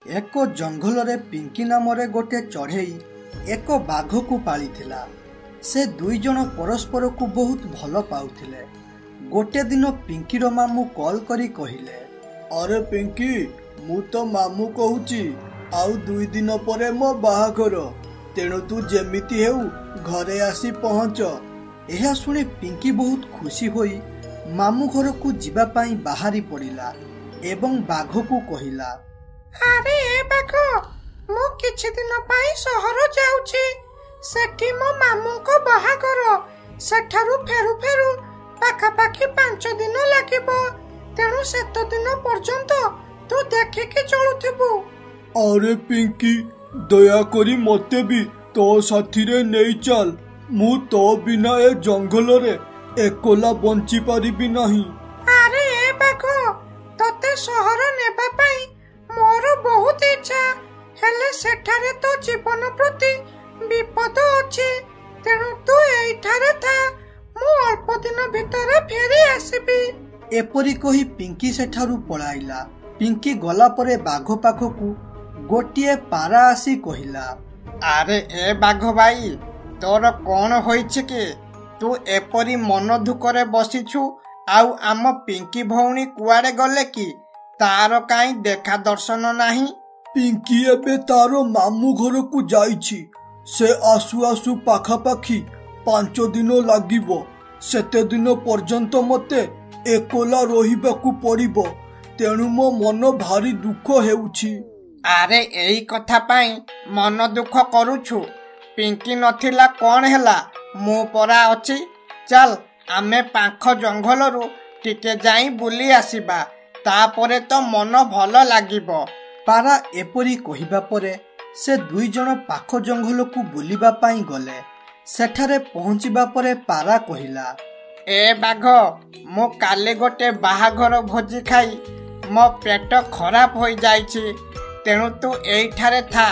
एक जंगल रे पिंकी नाम रे गोटे चढ़ई एक बाघ को पाली थिला। से दुई जन परस्पर को बहुत भल पाउथिले। गोटे दिन पिंकीर मामू कॉल करी कहिले, अरे पिंकी मु तो मामू कहूची आउ दुई दिन परे मो बाहाघर, तेणु तू जेमिति हेउ घरे आसी पहुंच। यह सुनी पिंकी बहुत खुशी होई मामू घर को जीवा पाई बाहरी पड़िला एवं बाघ को कहिला, अरे ए बाघ मु किछि दिन पाई सहर जाउछि, सेठी मो मामू को बाहाघर, सेठारु फेरु फेरु पाखा पाखी 5 दिन लागिबो, तेणु सेत दिन पर्यंत तू देखिके चलुथिबु। अरे पिंकी दया करी मते भी तो साथी रे नहीं चल, मु तो बिना ए जंगल रे एकोला बंची पारिबी नहीं। अरे ए बाघ तते सहर नेबा पाई मोर बहुत इच्छा, हेले सेठारे तो जीवन प्रति विपद अछि, तेणु तू एठारे था, मु अल्प दिन भितरे फेरी आसीबी। एपरी कही पिंकी सेठारु पळाइला। पिंकी गला परे बाघ पाखकू गोटिए पारा आसी कहिला, अरे ए बाघ भाई तोर कौन होइछ कि तू एपरी मन दुखरे बसिछु, आउ आम पिंकी भौणी कुआडे गले कि तार काई देखा दर्शन नाही। पिंकी एबे तारो मामू घर को जाइछि, से आसु आसु पाखा पाखी 5 दिन लागिबो, सेते दिन पर्यंत मते एकोला रहिबाकू पड़िबो, तेणु मो मन भारी दुख हेउछि। अरे एई कथा पाई मन दुख करूछु, पिंकी नथिला कौन हैला, मु परा अछि, चल आमे पाख जंगलरू टिके जाई बुली आसीबा, तापरे तो मन भल लागिबो। पारा एपरी कहिबा परे से दुई जन पाख जंगल को बुलिबा पाई गले। सेठारे पहुंचिबा परे पारा कहिला, ए बाघ मु काले गोटे बाहाघर भोजी खाई मो पेट खराब हो जाइछि, तेणु तू एठारे था,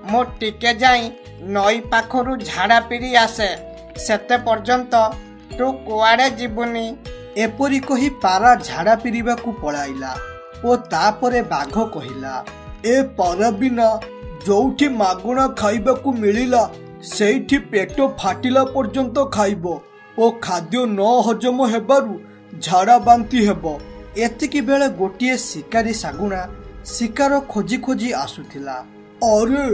मु टिके जाई नई पाखरू झाड़ा पीरी आसे, सेते पर्यंत तू कुआडे जीवुनी। एपरी कही पारा झाड़ा पीरिबा को पळाइला ओ तापरे बाघ कहिला, ए पारा बिना जोठी मागुणा खाइबा को मिलिला सेठी पेट फाटिला पर्यंत खाइबो ओ खाद्य न हजम हेबारु झाड़ा बांती हेबो। एतिकी बेले गोटिए शिकारी सागुणा शिकार खोजी खोजी आसुथिला। अरे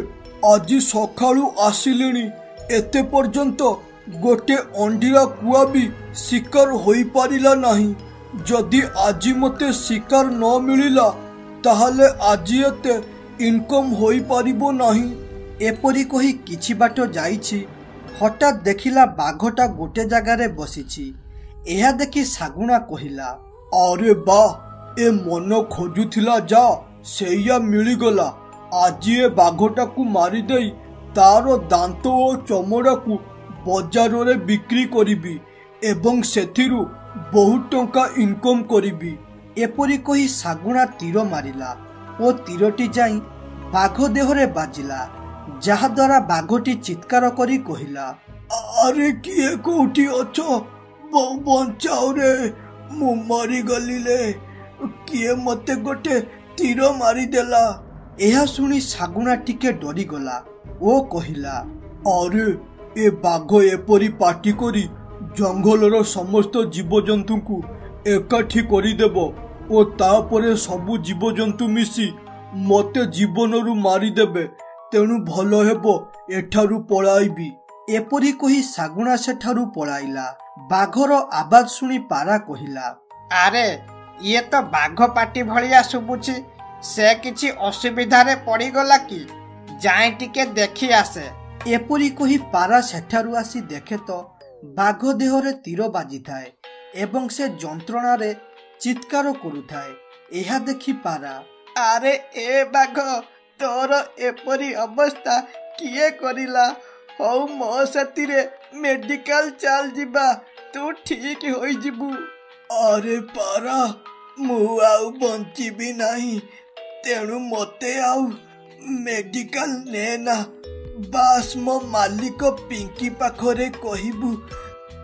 आज सकाळू आसिलिनी, एते पर्यंत गोटे अंडीरा कुआ भी शिकार होई पारिला नहीं, जदि आजी मते शिकार न मिलिला ताहले आजी एते इनकम होई पारिबो नहीं। एपरी कही किछि बाट जाइछि, हठात देखिला बाघटा गोटे जगारे बसिछि। एहा देखि सागुणा कहिला, अरे बा ए मन खोजुथिला जा सेया मिलिगला, आजी ए बाघटा को मारी देई तारो दांत ओ चमड़ा को बजार रे बिक्री करिबी एवं सेथिरु बहुत टंका इनकम करिबी। एपरी कही सागुणा तीर मारिला ओ तीरटी जाई बाघ देहरे बाजिला, जहा द्वारा बाघटी चित्कार करी कहिला, अरे किए कोठी अछो बंचाओ रे, मु मरी गलिले, किए मते गोटे तीर मारी देला। एहा सुनी सागुणा टिके डरी गला ओ कहिला, अरे ए बाघ एपरी पाटी करी जंगलर समस्त जीवजंतु को एकाठी करिदेबो ओ तापरे सबु जीवजंतु मिसी मते जीवनरू मारिदेबे, तेणु भल हेबो एठारू पळाइबी। एपरी कही सागुणा सेठारू पळाइला। बाघर आवाज सुनी पारा कहिला, अरे ये तो बाघ पाटी भलिया सुबुछि, से किछि असुविधा रे पड़ी गला कि जाए टिके देखी आसे। एपरी कही पारा सेठारू आसी देखे तो बाघ देहरे तीर बाजी थाए एवं से जंत्रणा रे चित्कार करुथाए। एहा देखी पारा, अरे ए बाघ तोर एपरी अवस्था किए करिला, हौ मो साथीरे मेडिकल चल जिबा, तू ठीक होई जिबू। अरे पारा मु आउ बंचिबी नहीं, तेणु मते आउ मेडिकल नेना, बास मो मालिक पिंकी पाखरे कहिबू,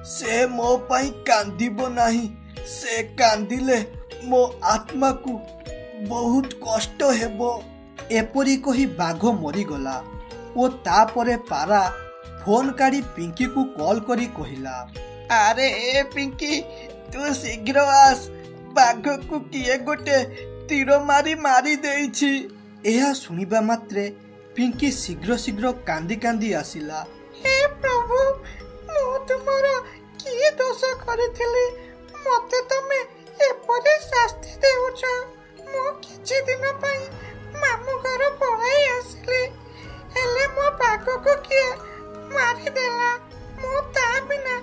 से मो पाई कांदिबो नहीं, से कांदिले मो आत्मा को बहुत कष्ट हेबो। एपरी कही बाघ मरीगला ओ तापरे पारा फोन काढ़ी पिंकी को कॉल करी कहिला, अरे ए पिंकी तू शीघ्र आस, बाघ को किए गोटे तीर मारी मारी देइछि। एहा सुनिबा मात्रे पिंकी शीघ्र शीघ्र कांदी कांदी आसिला। हे प्रभु, मु तुमर की दोष करथिली, मते तमे एपरे शास्ति देउछ। मु किछि दिन पई मामू घर पळाई आसिली, हेले मो बाघ को किए मारी देला। मु ता बिना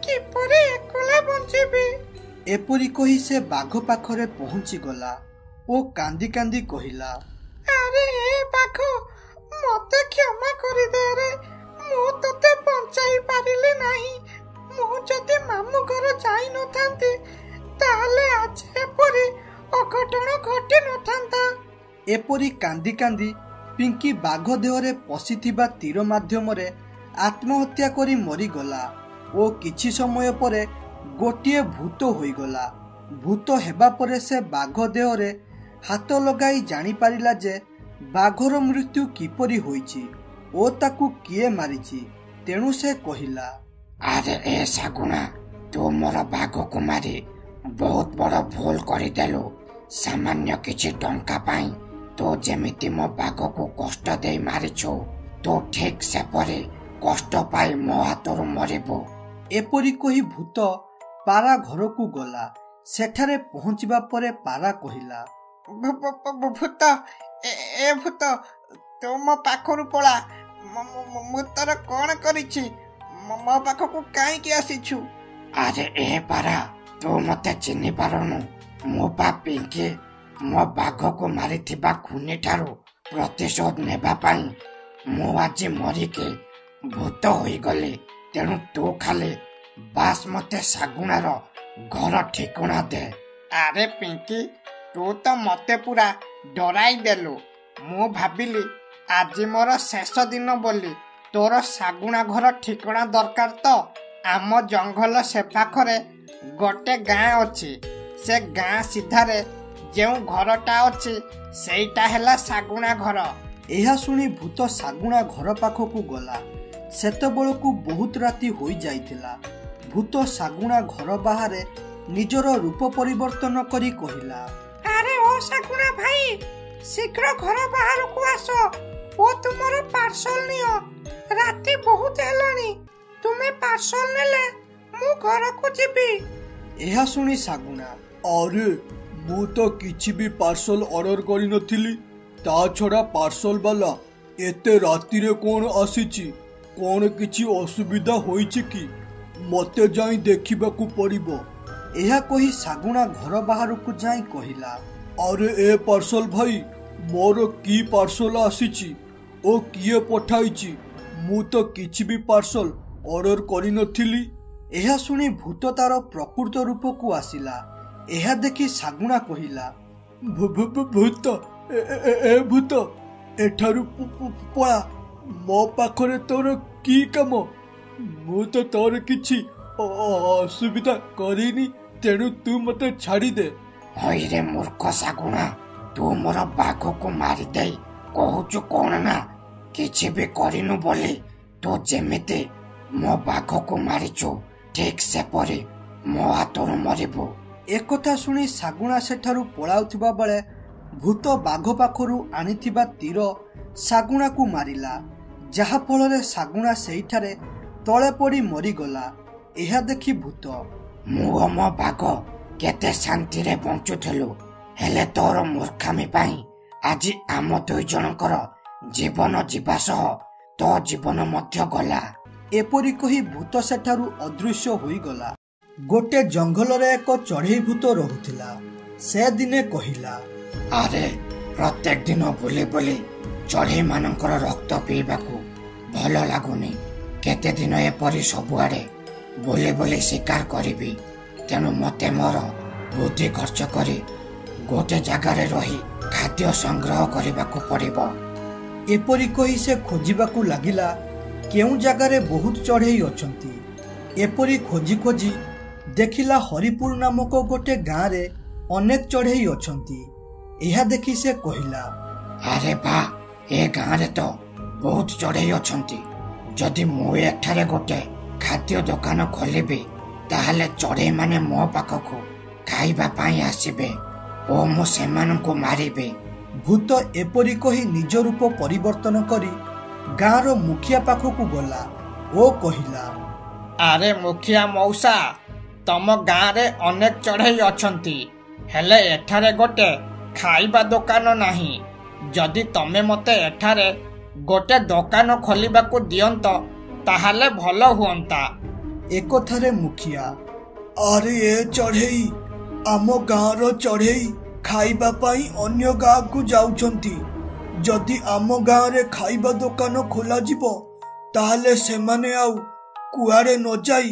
किपरे एकला बंचिबी। एपरी कही से बाघ पाखरे पहुंची गला ओ कांदी कांदी कहिला, अरे ए बाघ, मते क्षमा करि दे रे, मु तते बंचाई पारिले नाही। मु जदि मामू घर जाई न थांती ताले आज एपरी अघटन घटी न थांता। एपरी कांदी कांदी पिंकी बाघ देहरे पशिथिबा तीर माध्यमरे आत्महत्या करी मरीगला ओ किछि समय परे गोटिए भूत होईगला। भूत हेबा परे से बाघ देहरे हाथ लगाई जानी पारिला जे बाघर मृत्यु किपरि होईछि ओ ताकू किए मारिछि। तेणु से कहिला, अरे ए सागुना, तू मोर बाघ को मारी बहुत बड़ भूल करिदेलु। सामान्य किछि टंका पाई तो जेमिति मो बाघ को कष्ट दे मारिछु, तो ठीक से परे कष्ट पाई मो हाथरू मरिबो। एपरी कही भूत पारा घर को गला। सेठारे पहुंचबा परे पारा कहिला, भूत ए भूत तो मो पाखरु पळा, मु तोर कोन करिछि, मो पाखकु काई कि आसीछु। अरे ए पारा, तू मते चिन्हि पारनु, मो पा पिंकी मो बाघ को मारिथिबा खुनी ठारू प्रतिशोध नेबा पाई मु आज मरिके भूत होई गले। तेणु तू खाली बास मते सागुणार घर ठिकଣା दे। अरे पिंकी, तू तो मते पूरा डराई देलु। मु भाबिली आज मोर शेष दिन बोली। तोर सागुणा घर ठिकଣା दरकार तो आम जंगल से पाखरे गोटे गाँ अच्छी, से गाँ सीधारे जो घरटा अच्छी सेटा हैला सागुणा घर। एहा सुनी भूत सागुणा घर पाखकू गला। सेतबेलकू बहुत राति होई जाइथिला। भूत सागुणा घर बाहरे निजर रूप परिवर्तन करी कहिला, अरे ओ सागुणा भाई, शीघ्र घर बाहर को आसो, ओ तुमरो पार्सल नियो। राति बहुत हेलानी, तुमे पार्सल नेले मु घर को जिबी। एहा सुनी सागुणा, अरे मु तो किछि भी पार्सल ऑर्डर करि नथिली, ता छड़ा पार्सल वाला एते राति रे कोन आसीची, कोन किछि असुविधा होईछि कि मते जाई देखिबाकू पड़िबो। एहा कही सागुणा घर बाहर को जाई कहिला, अरे ए पार्सल भाई, मोर की पार्सल आसीची ओ किए पठाइची, मु तो किछि भी पार्सल ऑर्डर करि नथिली। एहा सुनी भूत तार प्रकृत रूप को आसिला। एहा देखि सागुणा कहिला, भूत ए भूत, एठारु पळा, मो पाखरे तोर की काम, मु तो तोर किछि असुविधा करिनी, तेणु तू मते छाड़ी दे। होई रे मूर्ख सागुणा, तू मोर बाघ को मारी दे कहूचु कोन ना, किछि भी करिनु बोली तो जेमिति मो बाघ को मारिछु ठीक से परे मो हाथरू मरिबो। एकथा सुनी सागुणा सेठारु पळाउथिबा बेले भूत बाघ पाखरू आनिथिबा तीर सागुणा को मारिला, जहा फଳରେ सागुणा सेठारे तळे पड़ी मरीगला। एहा देखि भूत, मु मो बाघ केते शांति रे बंचुथलु, हेले तोर मूर्खामी पाई आज आम दुई जनकर जीवन जीवा सह तो जीवन मध्य गला। एपरी कही भूत सेठारु अदृश्य होई गला। गोटे जंगल रे एक चढ़ई भूत रहुथिला। से दिने कहिला, अरे प्रत्येक दिन बुली बुली चढ़ई मानकर रक्त पीबाकू भल लागुनी, केते दिन एपरी सबुआडे बुली बुली शिकार करिबी। तेणु मते मोर बुद्धि खर्च करी गोटे जगार रही खाद्य संग्रह करबाकू पड़िबो। एपरी कही से खोजिबाकू लागिला केउ जगारे बहुत चढ़ई अछंती। एपरी खोजी खोजी देखिला हरिपुर नामक गोटे गाँ रे अनेक चढ़ई अछंती। एहा देखि से कहिला, ଆରେ ବା, ଏ ଗାଁରେ ତ ବହୁତ ଚଢ଼େଇ ଅଛନ୍ତି। ଯଦି ମୁଁ ଏଠାରେ ଗୋଟେ ଖାଦ୍ୟ ଦୋକାନ ଖୋଲିବି ତାହେଲେ ଚଢ଼େଇ ମାନେ ମୋ ପାଖକୁ ଖାଇବା ପାଇଁ ଆସିବେ ଓ ମୁଁ ସେମାନଙ୍କୁ ମାରିବି। ଭୂତ ଏପରି କହି ନିଜ ରୂପ ପରିବର୍ତ୍ତନ କରି ଗାଁର ମୁଖିଆ ପାଖକୁ ଗଲା ଓ କହିଲା, ଆରେ ମୁଖିଆ ମଉସା, ତମ ଗାଁରେ ଅନେକ ଚଢ଼େଇ ଅଛନ୍ତି, ହେଲେ ଏଠାରେ ଗୋଟେ ଖାଇବା ଦୋକାନ ନାହିଁ। ଯଦି ତମେ ମତେ ଏଠାରେ ଗୋଟେ ଦୋକାନ ଖୋଲିବାକୁ ଦିଅନ୍ତ ତାହେଲେ ଭଲ ହୁଅନ୍ତା। ଏକଥାରେ ମୁଖିଆ, ଆରେ ଏ ଚଢ଼େଇ, ଆମ ଗାଁର ଚଢ଼େଇ ଖାଇବା ପାଇଁ ଅନ୍ୟ ଗାଁକୁ ଯାଉଛନ୍ତି। ଯଦି ଆମ ଗାଁରେ ଖାଇବା ଦୋକାନ ଖୋଲାଯିବ ତାହେଲେ ସେମାନେ ଆଉ କୁଆଡ଼େ ନ ଯାଇ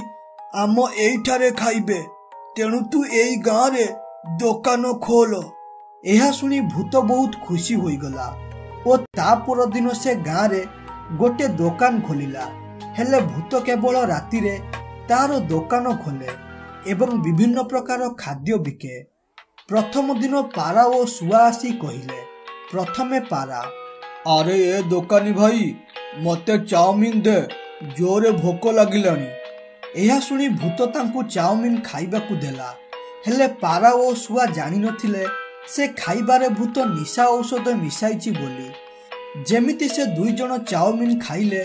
ଆମ ଏଇଠାରେ ଖାଇବେ। ତେଣୁ ତୁ ଏଇ ଗାଁରେ ଦୋକାନ ଖୋଲ। ଏହା ଶୁଣି ଭୂତ ବହୁତ ଖୁସି ହୋଇଗଲା ଓ ତା ପରଦିନ ସେ ଗାଁରେ ଗୋଟେ ଦୋକାନ ଖୋଲିଲା। ହେଲେ ଭୂତ କେବଳ ରାତିରେ ତାର ଦୋକାନ ଖୋଲେ ଏବଂ ବିଭିନ୍ନ ପ୍ରକାର ଖାଦ୍ୟ ବିକେ। ପ୍ରଥମ ଦିନ ପାରା ଓ ଶୁଆ ଆସି କହିଲେ। ପ୍ରଥମେ ପାରା, ଆରେ ଏ ଦୋକାନୀ ଭାଇ, ମତେ ଚାଉମିନ ଦେ, ଜୋରେ ଭୋକ ଲାଗିଲାଣି। ଏହା ଶୁଣି ଭୂତ ତାଙ୍କୁ ଚାଉମିନ ଖାଇବାକୁ ଦେଲା। ହେଲେ ପାରା ଓ ଶୁଆ ଜାଣିନଥିଲେ ସେ ଖାଇବାରେ ଭୂତ ନିଶା ଔଷଧ ମିଶାଇଛି ବୋଲି। ଯେମିତି ସେ ଦୁଇ ଜଣ ଚାଉମିନ ଖାଇଲେ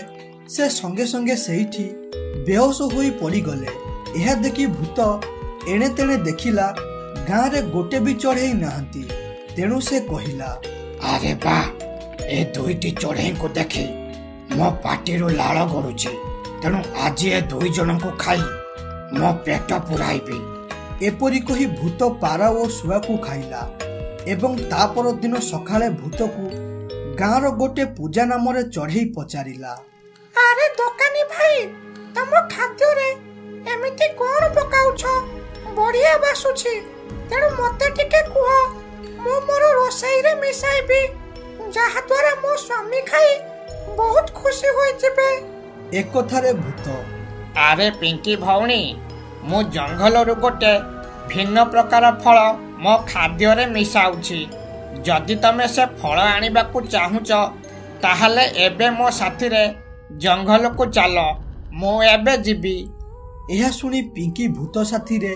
ସେ ସଙ୍ଗେ ସଙ୍ଗେ ସେଇଠି ବେହୋସ ହୋଇ ପଡ଼ିଗଲେ। ଏହା ଦେଖି ଭୂତ ଏଣେ ତେଣେ ଦେଖିଲା ଗାଁରେ ଗୋଟେ ବି ଚଢ଼େଇ ନାହାନ୍ତି। ତେଣୁ ସେ କହିଲା, ଆରେ ବା, ଏ ଦୁଇଟି ଚଢ଼େଇଙ୍କୁ ଦେଖି ମୋ ପାଟିରୁ ଲାଳ ଗଡୁଛି। ତେଣୁ ଆଜି ଏ ଦୁଇ ଜଣଙ୍କୁ ଖାଇ ମୋ ପେଟ ପୁରାଇବି। ଏପରି କହି ଭୂତ ପାରା ଓ ଶୁଆକୁ ଖାଇଲା ଏବଂ ତା ପରଦିନ ସକାଳେ ଭୂତକୁ ଗାଁର ଗୋଟେ ପୂଜା ନାମରେ ଚଢ଼େଇ ପଚାରିଲା, ଆରେ ଦୋକାନୀ ଭାଇ, ତମ ଖାଦ୍ୟରେ ଏମିତି କଣ ପକାଉଛ? ବଢିଆ ବାସୁଛି। ତେଣୁ ମତେ ଟିକେ କୁହ, ମୁଁ ମୋର ରୋଷେଇରେ ମିଶାଇବି, ଯାହା ଦ୍ୱାରା ମୋ ସ୍ୱାମୀ ଖାଇ ବହୁତ ଖୁସି ହୋଇଯିବେ। ଏକଥାରେ ଭୂତ, ଆରେ ପିଙ୍କି ଭଉଣୀ, ମୁଁ ଜଙ୍ଗଲରୁ ଗୋଟେ ଭିନ୍ନ ପ୍ରକାର ଫଳ ମୋ ଖାଦ୍ୟରେ ମିଶାଉଛି। ଯଦି ତମେ ସେ ଫଳ ଆଣିବାକୁ ଚାହୁଁଛ ତାହେଲେ ଏବେ ମୋ ସାଥିରେ ଜଙ୍ଗଲକୁ ଚାଲ, ମୁଁ ଏବେ ଯିବି। ଏହା ଶୁଣି ପିଙ୍କି ଭୂତ ସାଥିରେ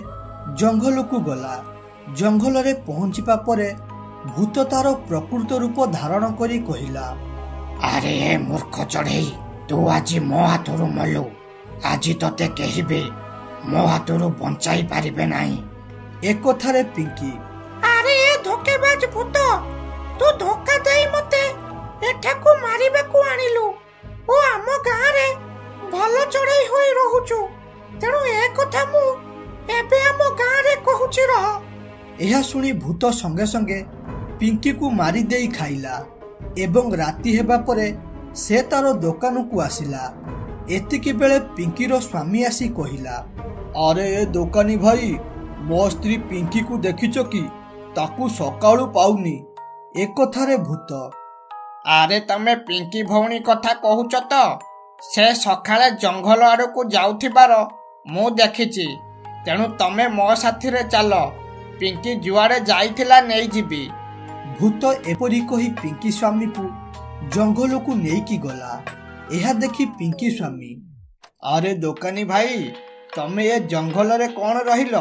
ଜଙ୍ଗଲକୁ ଗଲା। ଜଙ୍ଗଲରେ ପହଞ୍ଚିବା ପରେ ଭୂତ ତାର ପ୍ରକୃତ ରୂପ ଧାରଣ କରି କହିଲା, ଆରେ ଏ ମୂର୍ଖ ଚଢ଼େଇ, ତୁ ଆଜି ମୋ ହାତରୁ ମଲୁ। ଆଜି ତତେ କେହି ବି ମୋ ହାତରୁ ବଞ୍ଚାଇ ପାରିବେ ନାହିଁ। ଏକଥାରେ ପିଙ୍କି, ଆରେ ଏ ଧୋକେବାଜ ଭୂତ, ତୁ ଧୋକା ଦେଇ ମତେ ଏଠାକୁ ମାରିବାକୁ ଆଣିଲୁ ଓ ଆମ ଗାଁରେ ଭଲ ଚଢ଼େଇ ହୋଇ ରହୁଛୁ। ତେଣୁ ଏ କଥା ମୁଁ ଏବେ ଆମ ଗାଁରେ କହୁଛି ରହ। ଏହା ଶୁଣି ଭୂତ ସଙ୍ଗେ ସଙ୍ଗେ ପିଙ୍କିକୁ ମାରିଦେଇ ଖାଇଲା ଏବଂ ରାତି ହେବା ପରେ ସେ ତାର ଦୋକାନକୁ ଆସିଲା। ଏତିକି ବେଳେ ପିଙ୍କିର ସ୍ୱାମୀ ଆସି କହିଲା, ଆରେ ଏ ଦୋକାନୀ ଭାଇ, ମୋ ସ୍ତ୍ରୀ ପିଙ୍କିକୁ ଦେଖିଛ କି? ତାକୁ ସକାଳୁ ପାଉନି। ଏକଥାରେ ଭୂତ, ଆରେ ତମେ ପିଙ୍କି ଭଉଣୀ କଥା କହୁଛ ତ? ସେ ସକାଳେ ଜଙ୍ଗଲ ଆଡ଼କୁ ଯାଉଥିବାର ମୁଁ ଦେଖିଛି। ତେଣୁ ତମେ ମୋ ସାଥିରେ ଚାଲ, ପିଙ୍କି ଯୁଆଡ଼େ ଯାଇଥିଲା ନେଇଯିବି। ଭୂତ ଏପରି କହି ପିଙ୍କି ସ୍ୱାମୀକୁ ଜଙ୍ଗଲକୁ ନେଇକି ଗଲା। ଏହା ଦେଖି ପିଙ୍କି ସ୍ୱାମୀ, ଆରେ ଦୋକାନୀ ଭାଇ, ତମେ ଏ ଜଙ୍ଗଲରେ କ'ଣ ରହିଲ?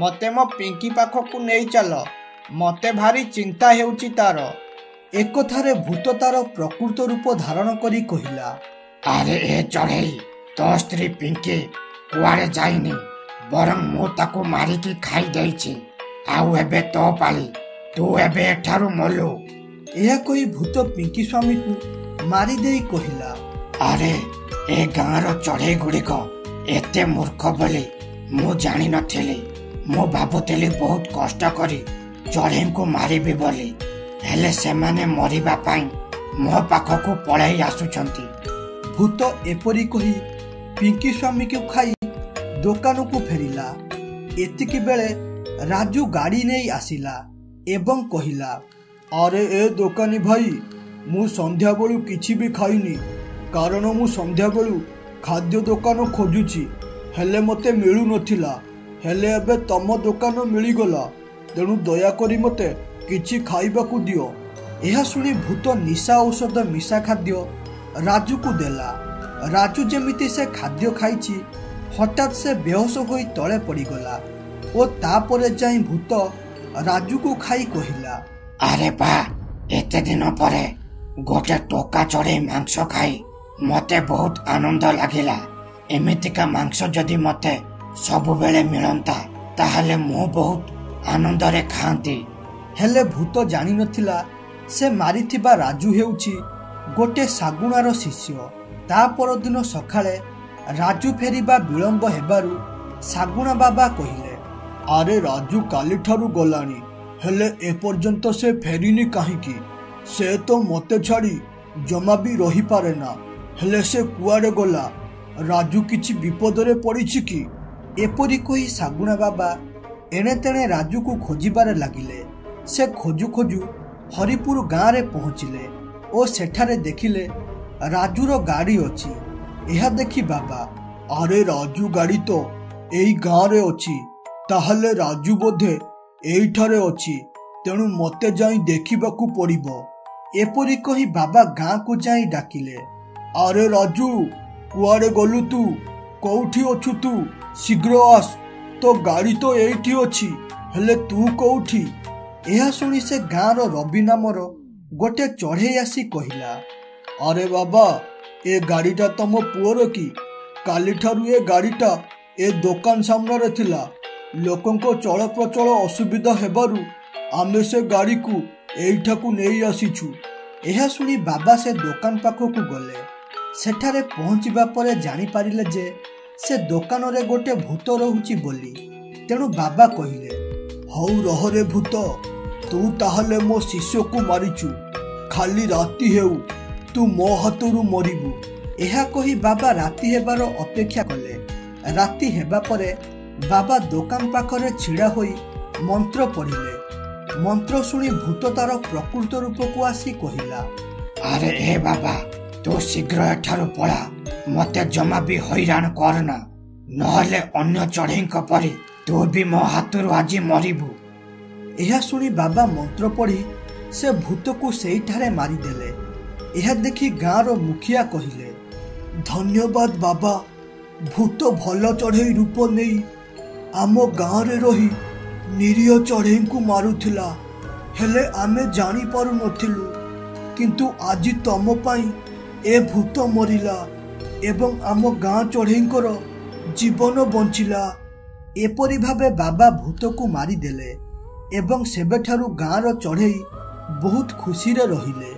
ମତେ ମୋ ପିଙ୍କି ପାଖକୁ ନେଇ ଚାଲ, ମତେ ଭାରି ଚିନ୍ତା ହେଉଛି ତାର। ଏକଥାରେ ଭୂତ ତାର ପ୍ରକୃତ ରୂପ ଧାରଣ କରି କହିଲା, ଆରେ ଏ ଚଢ଼େଇ, ତୋ ସ୍ତ୍ରୀ ପିଙ୍କି କୁଆଡ଼େ ଯାଇନି, ବରଂ ମୁଁ ତାକୁ ମାରିକି ଖାଇ ଦେଇଛି। ଆଉ ଏବେ ତୋ ପାଳି, ତୁ ଏବେ ଏଠାରୁ ମଲୁ। ଏହା କହି ଭୂତ ପିଙ୍କି ସ୍ୱାମୀକୁ ମାରିଦେଇ କହିଲା, ଆରେ ଏ ଗାଁର ଚଢ଼େଇ ଗୁଡ଼ିକ ଏତେ ମୂର୍ଖ ବୋଲି ମୁଁ ଜାଣିନଥିଲି। ମୁଁ ଭାବୁଥିଲି ବହୁତ କଷ୍ଟ କରି ଚଢ଼େଇଙ୍କୁ ମାରିବି ବୋଲି, ହେଲେ ସେମାନେ ମରିବା ପାଇଁ ମୋ ପାଖକୁ ପଳେଇ ଆସୁଛନ୍ତି। ଭୂତ ଏପରି କହି ପିଙ୍କି ସ୍ୱାମୀକୁ ଖାଇ ଦୋକାନକୁ ଫେରିଲା। ଏତିକି ବେଳେ ରାଜୁ ଗାଡ଼ି ନେଇ ଆସିଲା ଏବଂ କହିଲା, ଆରେ ଏ ଦୋକାନୀ ଭାଇ, ମୁଁ ସନ୍ଧ୍ୟାବେଳୁ କିଛି ବି ଖାଇନି, କାରଣ ମୁଁ ସନ୍ଧ୍ୟାବେଳୁ ଖାଦ୍ୟ ଦୋକାନ ଖୋଜୁଛି, ହେଲେ ମୋତେ ମିଳୁନଥିଲା। ହେଲେ ଏବେ ତମ ଦୋକାନ ମିଳିଗଲା, ତେଣୁ ଦୟାକରି ମୋତେ କିଛି ଖାଇବାକୁ ଦିଅ। ଏହା ଶୁଣି ଭୂତ ନିଶା ଔଷଧ ମିଶା ଖାଦ୍ୟ ରାଜୁକୁ ଦେଲା। ରାଜୁ ଯେମିତି ସେ ଖାଦ୍ୟ ଖାଇଛି ହଠାତ୍ ସେ ବେହୋସ ହୋଇ ତଳେ ପଡ଼ିଗଲା ଓ ତାପରେ ଯାଇ ଭୂତ ରାଜୁକୁ ଖାଇ କହିଲା, ଆରେ ବା, ଏତେ ଦିନ ପରେ ଗୋଟେ ଟୋକା ଚଢ଼େଇ ମାଂସ ଖାଇ ମତେ ବହୁତ ଆନନ୍ଦ ଲାଗିଲା। ଏମିତିକା ମାଂସ ଯଦି ମତେ ସବୁବେଳେ ମିଳନ୍ତା ତାହେଲେ ମୁଁ ବହୁତ ଆନନ୍ଦରେ ଖାଆନ୍ତି। ହେଲେ ଭୂତ ଜାଣିନଥିଲା ସେ ମାରିଥିବା ରାଜୁ ହେଉଛି ଗୋଟେ ଶାଗୁଣାର ଶିଷ୍ୟ। ତା ପରଦିନ ସକାଳେ ରାଜୁ ଫେରିବା ବିଳମ୍ବ ହେବାରୁ ଶାଗୁଣା ବାବା କହିଲେ, ଆରେ ରାଜୁ କାଲିଠାରୁ ଗଲାଣି, ହେଲେ ଏପର୍ଯ୍ୟନ୍ତ ସେ ଫେରିନି କାହିଁକି? ସେ ତ ମତେ ଛାଡ଼ି ଜମା ବି ରହିପାରେ ନା। ହେଲେ ସେ କୁଆଡ଼େ ଗଲା? ରାଜୁ କିଛି ବିପଦରେ ପଡ଼ିଛି କି? ଏପରି କହି ଶାଗୁଣା ବାବା ଏଣେ ତେଣେ ରାଜୁକୁ ଖୋଜିବାରେ ଲାଗିଲେ। ସେ ଖୋଜୁ ଖୋଜୁ ହରିପୁର ଗାଁରେ ପହଞ୍ଚିଲେ ଓ ସେଠାରେ ଦେଖିଲେ ରାଜୁର ଗାଡ଼ି ଅଛି। ଏହା ଦେଖି ବାବା, ଆରେ ରାଜୁ ଗାଡ଼ି ତ ଏଇ ଗାଁରେ ଅଛି, ତାହେଲେ ରାଜୁ ବୋଧେ ଏଇଠାରେ ଅଛି, ତେଣୁ ମତେ ଯାଇ ଦେଖିବାକୁ ପଡ଼ିବ। ଏପରି କହି ବାବା ଗାଁକୁ ଯାଇ ଡାକିଲେ, ଆରେ ରାଜୁ, କୁଆଡ଼େ ଗଲୁ ତୁ? କୋଉଠି ଅଛୁ ତୁ? ଶୀଘ୍ର ଆସ, ତୋ ଗାଡ଼ି ତ ଏଇଠି ଅଛି, ହେଲେ ତୁ କୋଉଠି? ଏହା ଶୁଣି ସେ ଗାଁର ରବି ନାମର ଗୋଟେ ଚଢ଼େଇ ଆସି କହିଲା, ଆରେ ବାବା, ଏ ଗାଡ଼ିଟା ତମ ପୁଅର କି? କାଲିଠାରୁ ଏ ଗାଡ଼ିଟା ଏ ଦୋକାନ ସାମ୍ନାରେ ଥିଲା। ଲୋକଙ୍କ ଚଳପ୍ରଚଳ ଅସୁବିଧା ହେବାରୁ ଆମେ ସେ ଗାଡ଼ିକୁ ଏଇଠାକୁ ନେଇ ଆସିଛୁ। ଏହା ଶୁଣି ବାବା ସେ ଦୋକାନ ପାଖକୁ ଗଲେ। ସେଠାରେ ପହଞ୍ଚିବା ପରେ ଜାଣିପାରିଲେ ଯେ ସେ ଦୋକାନରେ ଗୋଟେ ଭୂତ ରହୁଛି ବୋଲି। ତେଣୁ ବାବା କହିଲେ, ହଉ ରହରେ ଭୂତ, ତୁ ତାହେଲେ ମୋ ଶିଷ୍ୟକୁ ମାରିଛୁ। ଖାଲି ରାତି ହେଉ, ତୁ ମୋ ହାତରୁ ମରିବୁ। ଏହା କହି ବାବା ରାତି ହେବାର ଅପେକ୍ଷା କଲେ। ରାତି ହେବା ପରେ ବାବା ଦୋକାନ ପାଖରେ ଛିଡ଼ା ହୋଇ ମନ୍ତ୍ର ପଢ଼ିଲେ। ମନ୍ତ୍ର ଶୁଣି ଭୂତ ତାର ପ୍ରକୃତ ରୂପକୁ ଆସି କହିଲା, ଆରେ ଏ ବାବା, ତୁ ଶୀଘ୍ର ଏଠାରୁ ପଳା। ମତେ ଜମା ବି ହଇରାଣ କରନା, ନହେଲେ ଅନ୍ୟ ଚଢ଼େଇଙ୍କ ପରି ତୁ ବି ମୋ ହାତରୁ ଆଜି ମରିବୁ। ଏହା ଶୁଣି ବାବା ମନ୍ତ୍ର ପଢ଼ି ସେ ଭୂତକୁ ସେଇଠାରେ ମାରିଦେଲେ। ଏହା ଦେଖି ଗାଁର ମୁଖିଆ କହିଲେ, ଧନ୍ୟବାଦ ବାବା, ଭୂତ ଭଲ ଚଢ଼େଇ ରୂପ ନେଇ ଆମ ଗାଁରେ ରହି ନିରୀହ ଚଢ଼େଇଙ୍କୁ ମାରୁଥିଲା। ହେଲେ ଆମେ ଜାଣିପାରୁନଥିଲୁ, କିନ୍ତୁ ଆଜି ତମ ପାଇଁ ଏ ଭୂତ ମରିଲା ଏବଂ ଆମ ଗାଁ ଚଢ଼େଇଙ୍କର ଜୀବନ ବଞ୍ଚିଲା। ଏପରି ଭାବେ ବାବା ଭୂତକୁ ମାରିଦେଲେ ଏବଂ ସେବେଠାରୁ ଗାଁର ଚଢ଼େଇ ବହୁତ ଖୁସିରେ ରହିଲେ।